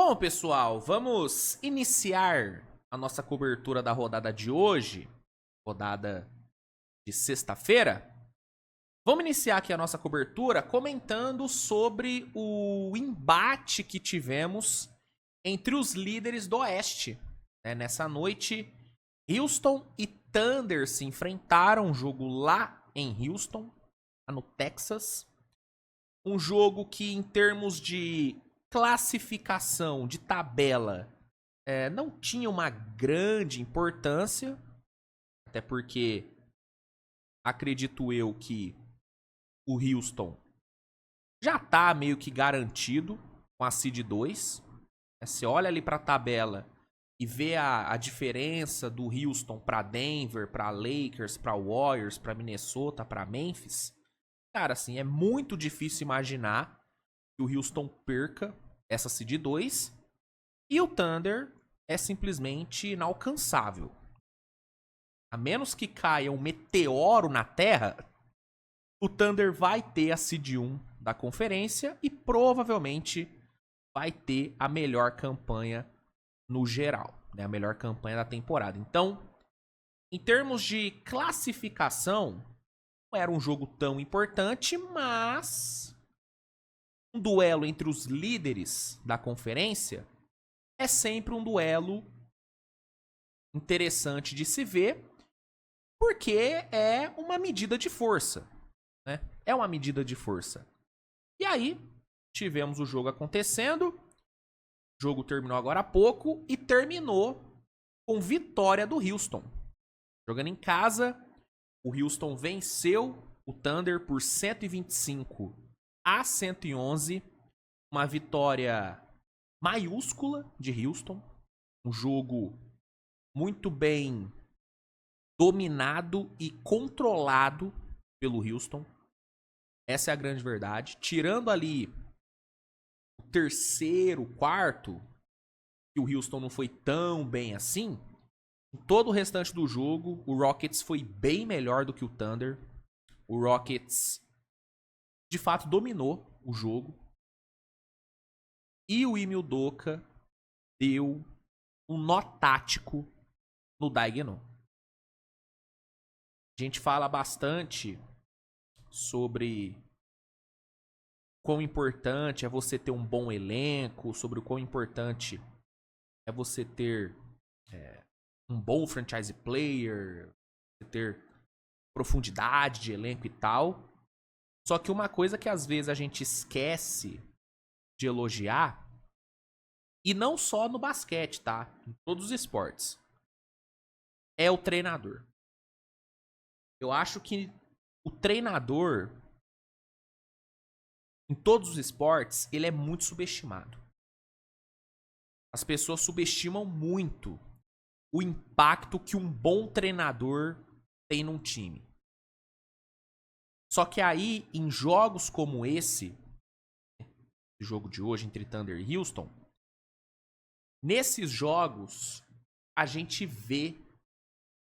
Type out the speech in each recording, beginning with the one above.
Bom, pessoal, vamos iniciar a nossa cobertura da rodada de hoje, rodada de sexta-feira. Vamos iniciar aqui a nossa cobertura comentando sobre o embate que tivemos entre os líderes do Oeste. Nessa noite, Houston e Thunder se enfrentaram, um jogo lá em Houston, lá no Texas. Um jogo que, em termos de classificação, de tabela, não tinha uma grande importância, até porque acredito eu que o Houston já tá meio que garantido com a Seed 2. Você olha ali para a tabela e vê a diferença do Houston para Denver, para Lakers, para Warriors, para Minnesota, para Memphis. Cara, assim, é muito difícil imaginar que o Houston perca essa Seed 2 e o Thunder é simplesmente inalcançável. A menos que caia um meteoro na Terra, o Thunder vai ter a Seed 1 da conferência e provavelmente vai ter a melhor campanha no geral, né? A melhor campanha da temporada. Então, em termos de classificação, não era um jogo tão importante, mas um duelo entre os líderes da conferência é sempre um duelo interessante de se ver, porque é uma medida de força, né? É uma medida de força. E aí, tivemos o jogo acontecendo, o jogo terminou agora há pouco e terminou com vitória do Houston. Jogando em casa, o Houston venceu o Thunder por 125-111, uma vitória maiúscula de Houston, um jogo muito bem dominado e controlado pelo Houston. Essa é a grande verdade. Tirando ali o terceiro, quarto, que o Houston não foi tão bem assim, em todo o restante do jogo, o Rockets foi bem melhor do que o Thunder. O Rockets, de fato, dominou o jogo. E o Ime Udoka deu um nó tático no Daigneault. A gente fala bastante sobre quão importante é você ter um bom elenco, sobre o quão importante é você ter um bom franchise player, você ter profundidade de elenco e tal. Só que uma coisa que às vezes a gente esquece de elogiar, e não só no basquete, tá? Em todos os esportes, é o treinador. Eu acho que o treinador, em todos os esportes, ele é muito subestimado. As pessoas subestimam muito o impacto que um bom treinador tem num time. Só que aí, em jogos como esse, o jogo de hoje entre Thunder e Houston, nesses jogos a gente vê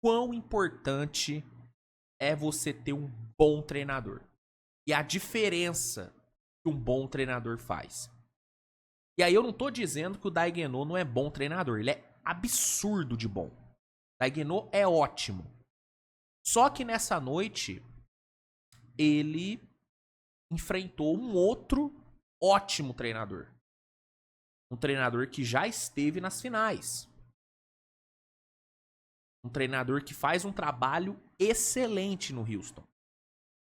quão importante é você ter um bom treinador. E a diferença que um bom treinador faz. E aí eu não tô dizendo que o Daigneault não é bom treinador. Ele é absurdo de bom. O Daigneault é ótimo. Só que nessa noite, ele enfrentou um outro ótimo treinador. Um treinador que já esteve nas finais. Um treinador que faz um trabalho excelente no Houston.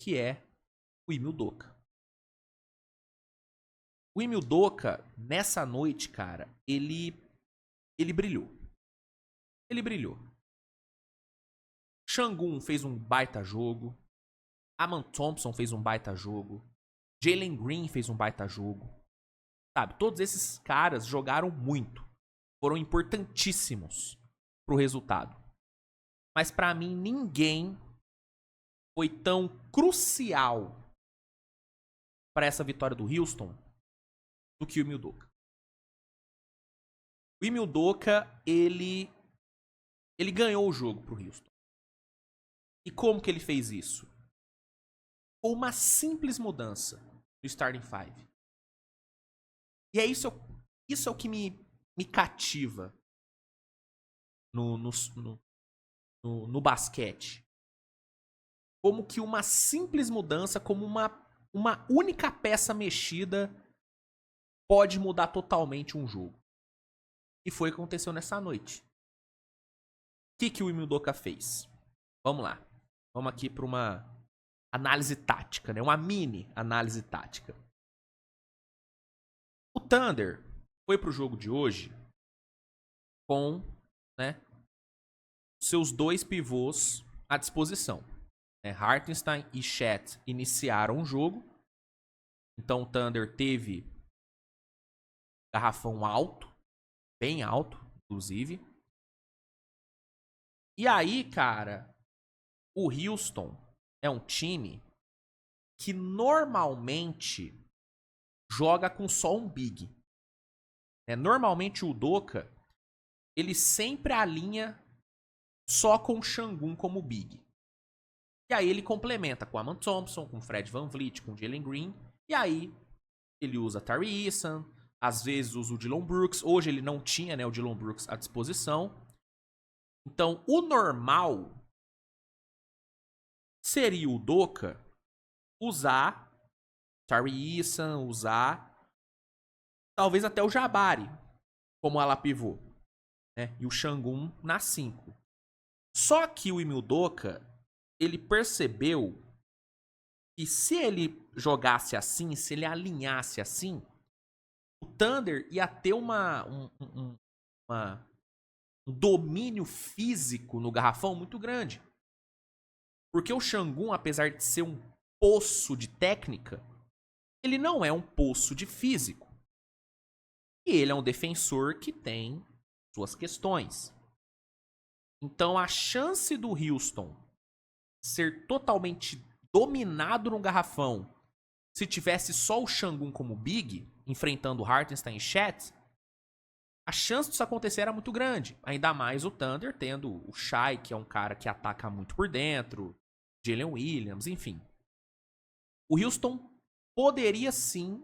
Que é o Ime Udoka. O Ime Udoka, nessa noite, cara, ele brilhou. Ele brilhou. Şangun fez um baita jogo. Aman Thompson fez um baita jogo. Jalen Green fez um baita jogo. Sabe, todos esses caras jogaram muito. Foram importantíssimos pro resultado. Mas pra mim, ninguém foi tão crucial para essa vitória do Houston do que o Ime Udoka. O Ime Udoka, ele ganhou o jogo pro Houston. E como que ele fez isso? Com uma simples mudança do starting five. E é isso Isso é o que me cativa no basquete. Como que uma simples mudança, como uma única peça mexida pode mudar totalmente um jogo. E foi o que aconteceu nessa noite. O que o Ime Udoka fez? Vamos lá. Vamos aqui para uma análise tática, né? Uma mini análise tática. O Thunder foi pro jogo de hoje com, né, seus 2 pivôs à disposição. Hartenstein e Chet iniciaram o jogo. Então o Thunder teve garrafão alto, bem alto, inclusive. E aí, cara, o Houston é um time que normalmente joga com só um big. Normalmente o Udoka, ele sempre alinha só com o Sengun como big. E aí ele complementa com Aman Thompson, com Fred VanVleet, com Jalen Green. E aí ele usa Tari Eason, às vezes usa o Dillon Brooks. Hoje ele não tinha, né, o Dillon Brooks à disposição. Então o normal seria o Udoka usar Tari Eason, usar talvez até o Jabari como ala pivô, né? E o Sengun na 5. Só que o Ime Udoka, ele percebeu que se ele jogasse assim, se ele alinhasse assim, o Thunder ia ter um domínio físico no garrafão muito grande. Porque o Sengun, apesar de ser um poço de técnica, ele não é um poço de físico. E ele é um defensor que tem suas questões. Então a chance do Houston ser totalmente dominado no garrafão, se tivesse só o Sengun como big, enfrentando Hartenstein e Chet, a chance disso acontecer era muito grande. Ainda mais o Thunder tendo o Shai, que é um cara que ataca muito por dentro, Jalen Williams, enfim. O Houston poderia sim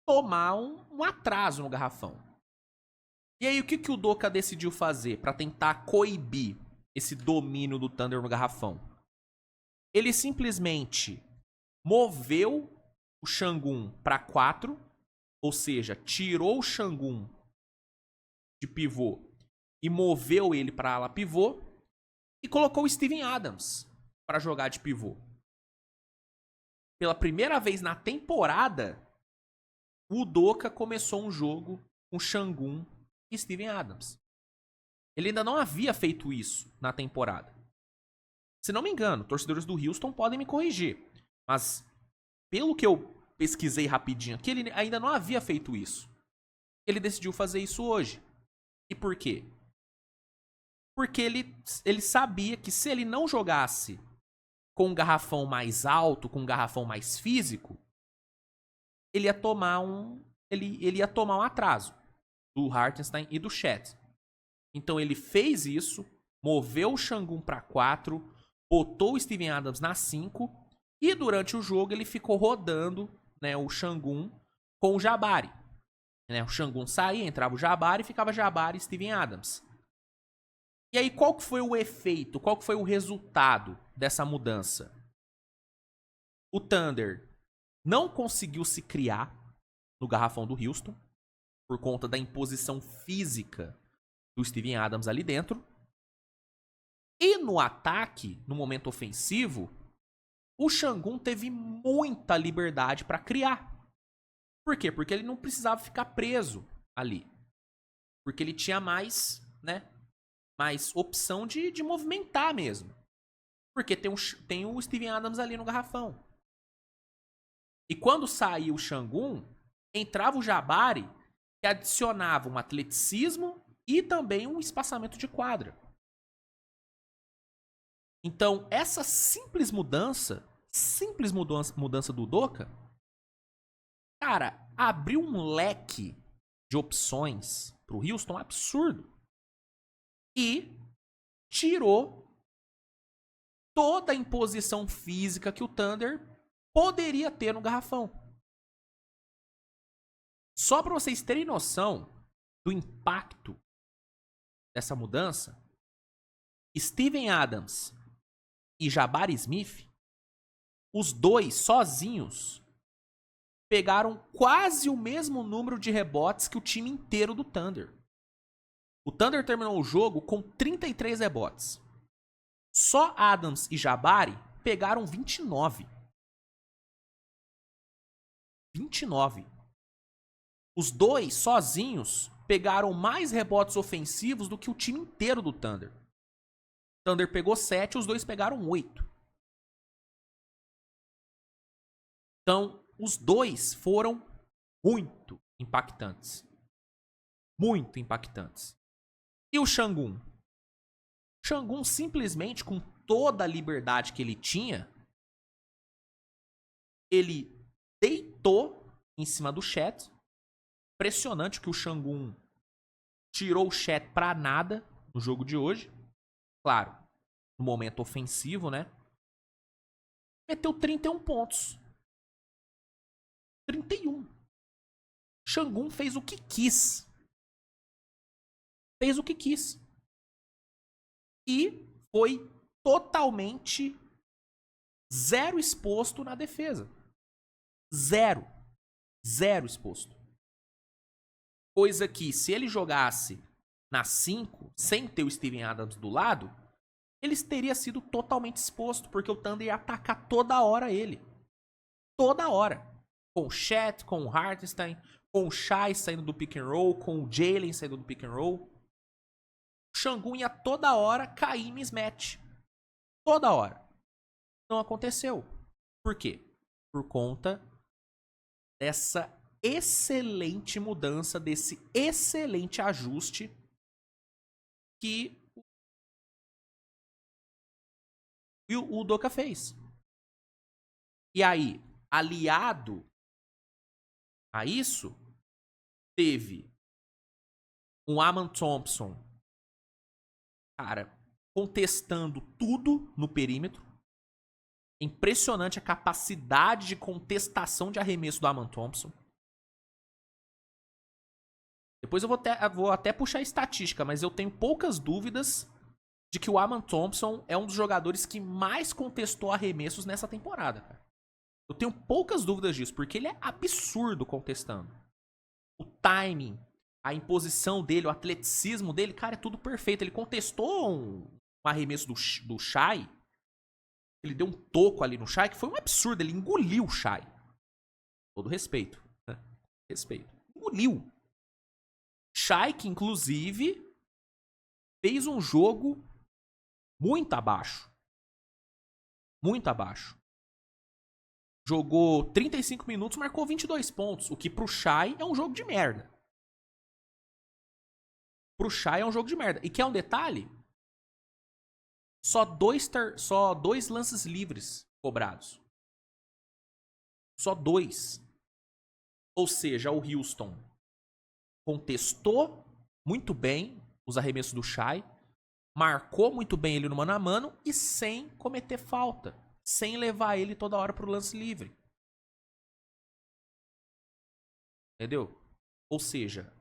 tomar um atraso no garrafão. E aí o que o Udoka decidiu fazer para tentar coibir esse domínio do Thunder no garrafão? Ele simplesmente moveu o Sengun para 4, ou seja, tirou o Sengun de pivô e moveu ele para ala pivô e colocou o Steven Adams para jogar de pivô. Pela primeira vez na temporada, o Udoka começou um jogo com Sengun e Steven Adams. Ele ainda não havia feito isso na temporada. Se não me engano, torcedores do Houston podem me corrigir, mas pelo que eu pesquisei rapidinho aqui, ele ainda não havia feito isso. Ele decidiu fazer isso hoje. E por quê? Porque ele sabia que se ele não jogasse com um garrafão mais alto, com um garrafão mais físico, ele ia tomar ele ia tomar um atraso do Hartenstein e do Chet. Então ele fez isso, moveu o Sengun para 4, botou o Steven Adams na 5 e durante o jogo ele ficou rodando, né, o Sengun com o Jabari. O Sengun saía, entrava o Jabari e ficava Jabari e Steven Adams. E aí qual que foi o efeito, qual que foi o resultado dessa mudança? O Thunder não conseguiu se criar no garrafão do Houston por conta da imposição física do Steven Adams ali dentro. E no ataque, no momento ofensivo, o Sengun teve muita liberdade para criar. Por quê? Porque ele não precisava ficar preso ali. Porque ele tinha mais, né, mais opção de movimentar mesmo. Porque tem o Steven Adams ali no garrafão. E quando saía o Sengun, entrava o Jabari, que adicionava um atleticismo e também um espaçamento de quadra. Então, essa simples mudança do Udoka, cara, abriu um leque de opções pro Houston absurdo. E tirou toda a imposição física que o Thunder poderia ter no garrafão. Só para vocês terem noção do impacto dessa mudança, Steven Adams e Jabari Smith, os dois sozinhos, pegaram quase o mesmo número de rebotes que o time inteiro do Thunder. O Thunder terminou o jogo com 33 rebotes. Só Adams e Jabari pegaram 29. 29. Os dois sozinhos pegaram mais rebotes ofensivos do que o time inteiro do Thunder. O Thunder pegou 7, os dois pegaram 8. Então, os dois foram muito impactantes. Muito impactantes. E o Sengun? O Sengun simplesmente, com toda a liberdade que ele tinha, ele deitou em cima do Chet. Impressionante que o Sengun tirou o Chet pra nada no jogo de hoje. Claro, no momento ofensivo, né? Meteu 31 pontos. 31. Sengun fez o que quis. Fez o que quis. E foi totalmente zero exposto na defesa. Zero. Zero exposto. Coisa que, se ele jogasse na 5, sem ter o Steven Adams do lado, ele teria sido totalmente exposto, porque o Thunder ia atacar toda hora ele. Toda hora. Com o Chet, com o Hartenstein, com o Shai saindo do pick and roll, com o Jalen saindo do pick and roll. O Sengun ia toda hora cair em mismatch. Toda hora. Não aconteceu. Por quê? Por conta dessa excelente mudança, desse excelente ajuste que o Udoka fez. E aí, aliado a isso, teve um Amen Thompson, cara, contestando tudo no perímetro. Impressionante a capacidade de contestação de arremesso do Amen Thompson. Depois eu vou até puxar a estatística, mas eu tenho poucas dúvidas de que o Amen Thompson é um dos jogadores que mais contestou arremessos nessa temporada, cara. Eu tenho poucas dúvidas disso, porque ele é absurdo contestando. O timing, a imposição dele, o atleticismo dele, cara, é tudo perfeito. Ele contestou um arremesso do Shai. Ele deu um toco ali no Shai, que foi um absurdo. Ele engoliu o Shai. Todo respeito. Né? Respeito. Engoliu. Shai, que inclusive fez um jogo muito abaixo. Muito abaixo. Jogou 35 minutos, marcou 22 pontos. O que pro Shai é um jogo de merda. Pro Shai é um jogo de merda. E quer um detalhe? Só dois lances livres cobrados. Só 2. Ou seja, o Houston contestou muito bem os arremessos do Shai, marcou muito bem ele no mano a mano e sem cometer falta, sem levar ele toda hora pro lance livre. Entendeu? Ou seja,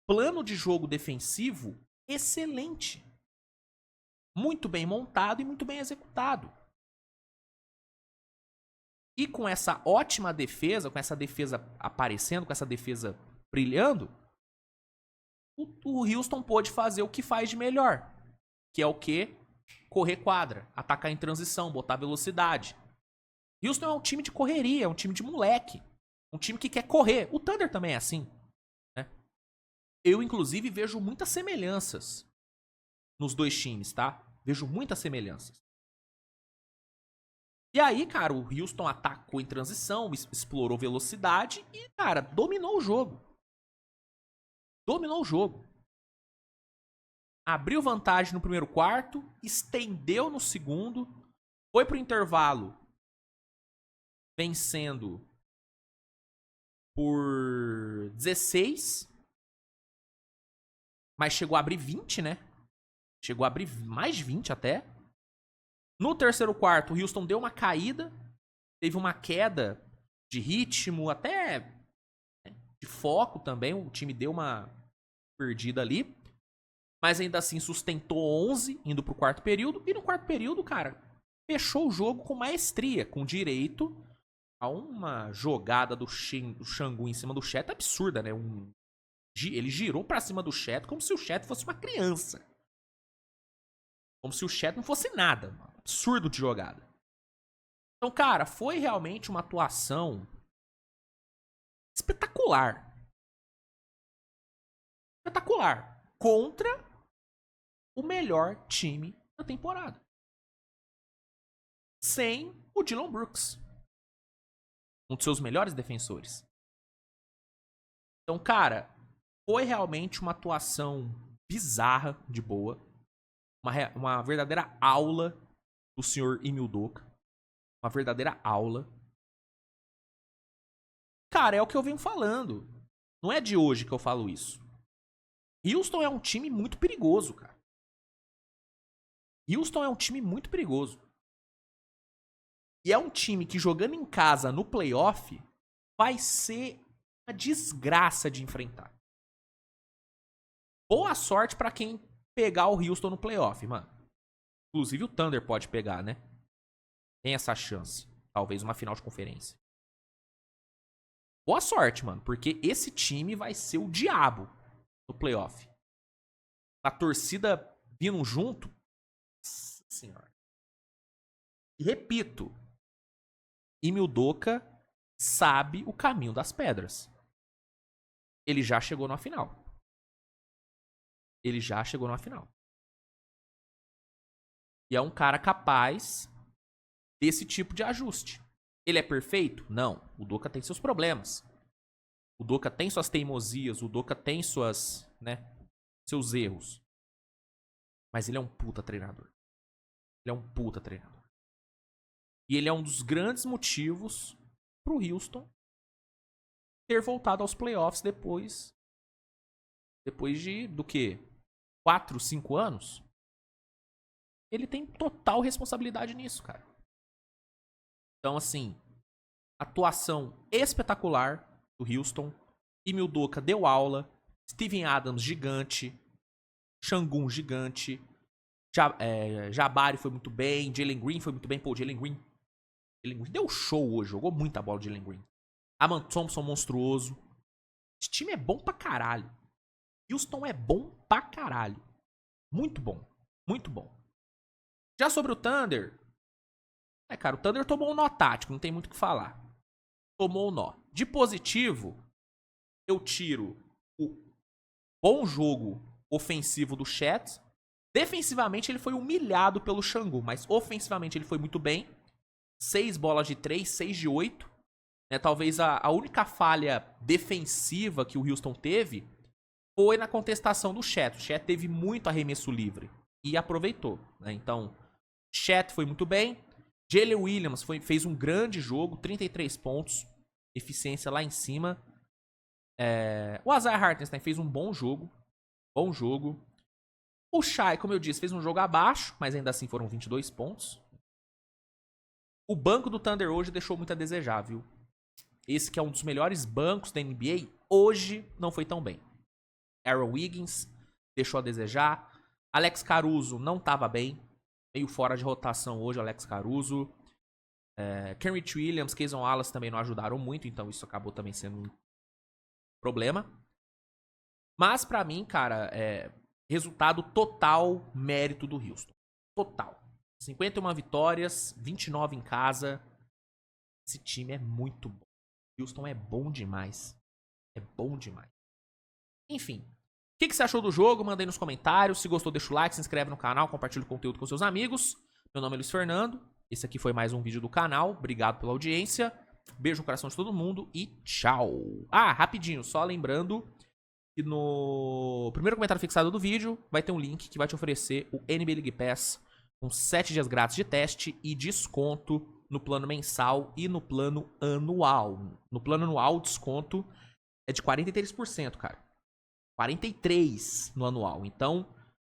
plano de jogo defensivo excelente. Muito bem montado e muito bem executado. E com essa ótima defesa, com essa defesa aparecendo, com essa defesa brilhando, o Houston pôde fazer o que faz de melhor. Que é o quê? Correr quadra, atacar em transição, botar velocidade. Houston é um time de correria, é um time de moleque. Um time que quer correr. O Thunder também é assim. Né? Eu, inclusive, vejo muitas semelhanças nos dois times, tá? Vejo muitas semelhanças. E aí, cara, o Houston atacou em transição, explorou velocidade e, cara, dominou o jogo. Dominou o jogo. Abriu vantagem no primeiro quarto, estendeu no segundo, foi pro intervalo vencendo por 16, mas chegou a abrir 20, né? Chegou a abrir mais 20 até. No terceiro quarto, o Houston deu uma caída, teve uma queda de ritmo, até de foco também. O time deu uma perdida ali. Mas ainda assim sustentou 11, indo pro quarto período. E no quarto período, cara, fechou o jogo com maestria, com direito a uma jogada do Xangu em cima do Chet absurda, né? Ele girou pra cima do Chet como se o Chet fosse uma criança. Como se o Chet não fosse nada. Mano. Absurdo de jogada. Então, cara, foi realmente uma atuação espetacular. Espetacular. Contra o melhor time da temporada. Sem o Dillon Brooks. Um dos seus melhores defensores. Então, cara, foi realmente uma atuação bizarra de boa. Uma verdadeira aula do senhor Ime Udoka. Uma verdadeira aula. Cara, é o que eu venho falando. Não é de hoje que eu falo isso. Houston é um time muito perigoso, cara. Houston é um time muito perigoso. E é um time que jogando em casa no playoff vai ser uma desgraça de enfrentar. Boa sorte pra quem pegar o Houston no playoff, mano. Inclusive o Thunder pode pegar, né? Tem essa chance. Talvez uma final de conferência. Boa sorte, mano. Porque esse time vai ser o diabo no playoff. A torcida vindo junto. Nossa senhora. E repito. Ime Udoka sabe o caminho das pedras. Ele já chegou na final. Ele já chegou na final. E é um cara capaz desse tipo de ajuste. Ele é perfeito? Não. O Udoka tem seus problemas. O Udoka tem suas teimosias. O Udoka tem suas, né, seus erros. Mas ele é um puta treinador. Ele é um puta treinador. E ele é um dos grandes motivos pro Houston ter voltado aos playoffs depois de, do quê? 4, 5 anos? Ele tem total responsabilidade nisso, cara. Então, assim, atuação espetacular do Houston. Ime Udoka deu aula. Steven Adams, gigante. Şangun, gigante. Jabari foi muito bem. Jalen Green foi muito bem. Pô, Jalen Green deu show hoje. Jogou muita bola, Jalen Green. Aman Thompson, monstruoso. Esse time é bom pra caralho. Houston é bom pra caralho. Muito bom. Muito bom. Já sobre o Thunder... cara, o Thunder tomou um nó tático. Não tem muito o que falar. Tomou um nó. De positivo, eu tiro o bom jogo ofensivo do Chet. Defensivamente, ele foi humilhado pelo Şangu. Mas ofensivamente, ele foi muito bem. 6 bolas de 3, 6 de 8. Né, talvez a única falha defensiva que o Houston teve foi na contestação do Chet. O Chet teve muito arremesso livre e aproveitou. Né? Então, Chet foi muito bem. Jalen Williams fez um grande jogo, 33 pontos, eficiência lá em cima. O Isaiah Hartenstein fez um bom jogo. Bom jogo. O Shai, como eu disse, fez um jogo abaixo, mas ainda assim foram 22 pontos. O banco do Thunder hoje deixou muito a desejar, viu? Esse que é um dos melhores bancos da NBA, hoje não foi tão bem. Aaron Wiggins deixou a desejar. Alex Caruso não estava bem. Meio fora de rotação hoje, Alex Caruso. Kenrich Williams, Cason Wallace também não ajudaram muito, então isso acabou também sendo um problema. Mas pra mim, cara, resultado total mérito do Houston. Total. 51 vitórias, 29 em casa. Esse time é muito bom. Houston é bom demais. É bom demais. Enfim. O que você achou do jogo? Manda aí nos comentários. Se gostou, deixa o like, se inscreve no canal, compartilha o conteúdo com seus amigos. Meu nome é Luiz Fernando. Esse aqui foi mais um vídeo do canal. Obrigado pela audiência. Beijo no coração de todo mundo e tchau. Ah, rapidinho, só lembrando que no primeiro comentário fixado do vídeo vai ter um link que vai te oferecer o NBA League Pass com 7 dias grátis de teste e desconto no plano mensal e no plano anual. No plano anual, o desconto é de 43%, cara. 43% no anual. Então,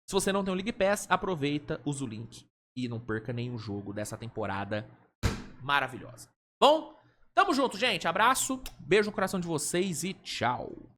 se você não tem o League Pass, aproveita, usa o link e não perca nenhum jogo dessa temporada maravilhosa. Bom, Tamo junto, gente. Abraço, beijo no coração de vocês e tchau.